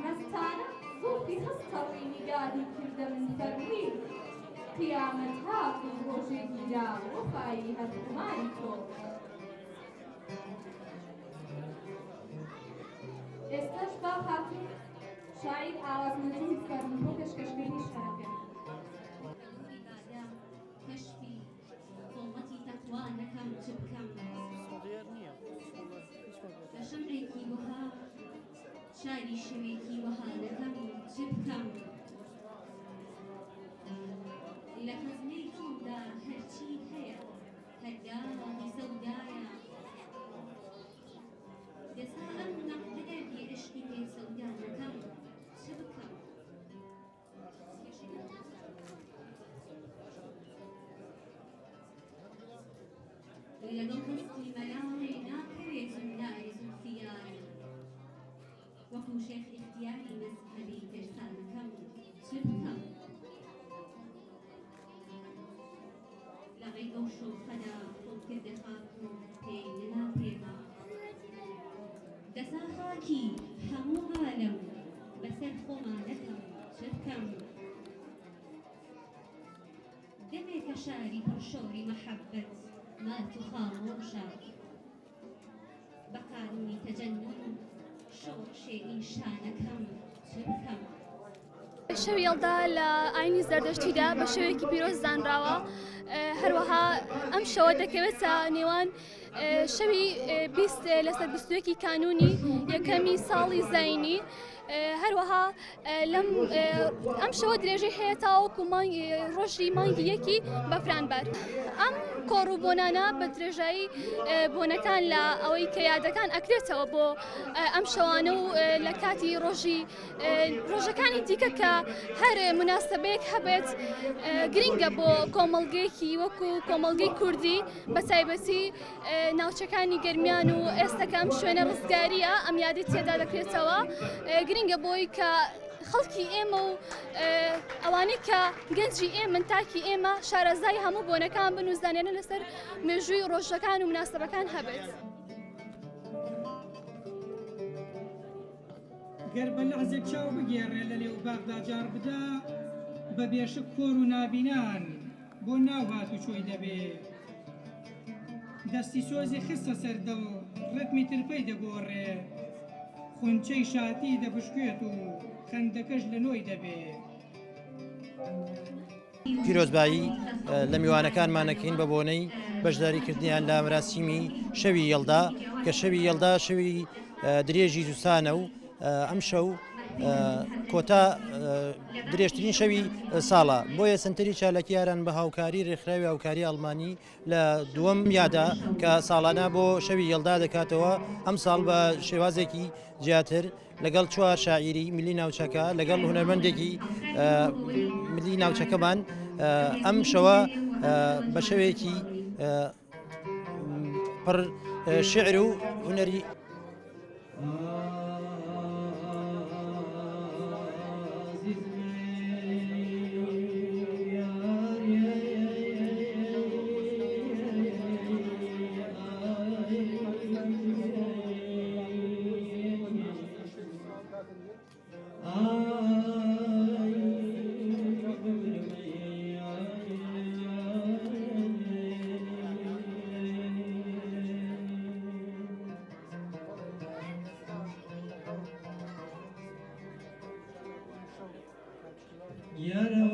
هەستانە زۆفی هەستەڵی نیگاری کردە من فەرمووی قیامەت هات و ڕۆژێکی دا وەفایی هەرکومانی تۆ ئێستاش با هاتوو شاعیر ئاوازمەندی فەرموو بۆ پێشکەشکردنی شارەکە کەشفی تۆمەتی تەقوانەکەم چ بکەم لە شەمعێکی وەها شاری شەوێکی وەها دەکەم چ بکەم لە خەزنەی تۆمدا هەرچی هەیە هەرگاهی سەودایە دەسا ئەم نەقدەگەردی عشقی پێ سەودا دەکەم چ بکەم لەگەڵ هەستی مەلاڵێ ناکەوێت جملای زولفیان وەکو شێخ ئیختیاری مەزهەبی ترسانەکەم چ بکەم لە ڕێی ئەو شۆخەدا خۆت کردە خاک و پێی نەناپێما دەسا خاکی هەموو عالەم بەسەر خۆمانەکەم چ بکەم دەمێکە شاری پڕشۆری مەحەبەت مات و خامۆشە بە قانونی تەجەنون شۆڕشێنی شانەکەم چ بکەم شەوی یەڵدا لە ئاینی زەردەشتیدا بە شێوەیەکی پیرۆز زانراوە هەروەها ئەم شەوە دەکەوێتە نێوان شەوی 20 لەسەر 21 کانونی یەکەمی ساڵی زاینی هەروەها ئەم شەوە درێژەی هەیە تاوەکو ڕۆژی مانگی یەکی بەفرانبەر ئەم کۆڕووبۆنانە بە درێژایی بۆنەکان لە ئەوەی کە یادەکان ئەکرێتەوە بۆ ئەم شەوانە و لە کاتی ڕۆژەکانی دیکە کە هەر مناسبەیەک هەبێت گرنگە بۆ کۆمەڵگەیەکی وەکو کۆمەڵگەی کوردی بە تایبەتی ناوچەکانی گەرمیان و ئێستاکە ئەم شوێنە ڕزگاریە ئەم یادی تێدا دەکرێتەوە گرنگە بۆی کە خەڵکی ئێمە و ئەوانەی کە گەنجی ئێمە تاکی ئێمە شارەزای هەموو بۆنەکان بن و زانێنە لەسەر مێژووی ڕۆژەکان و مناسبەکان هەبێت. گەر بە لەحزێک چاو بگێڕێ لە لێو باغدا جار بدا بە بێشک کۆر و نابینان بۆ ناو هاتوچۆی دەبێ دەستی سۆزی خستە سەردڵ ڕێتمی ترپەی دەگۆڕێ خونچەی شاتی دەبشکێت و خەندەکەش لە نۆی دەبێ پیرۆزبایی لە میوانەکانمانەکەین بە بۆنەی بەشداریکردنیان لە مەراسیمی شەوی یەڵدا کە شەوی یەڵدا شەوی درێژی زوسانە و ئەم شەو کۆتا درێژترین شەوی ساڵە بۆیە سنتەری چالەکیاران بە هاوکاری ڕێکخراوی هاوکاری ئەڵمانی لە دووەم یادا کە ساڵانە بۆ شەوی یەڵدا دەکاتەوە ئەم ساڵ بە شێوازێکی جیاتر لەگەڵ چوار شاعیری ملی ناوچەکە لەگەڵ هونەرمەندێکی ملی ناوچەکەمان ئەم شەوە بە شەوێکی پڕ شعر و هونەری يا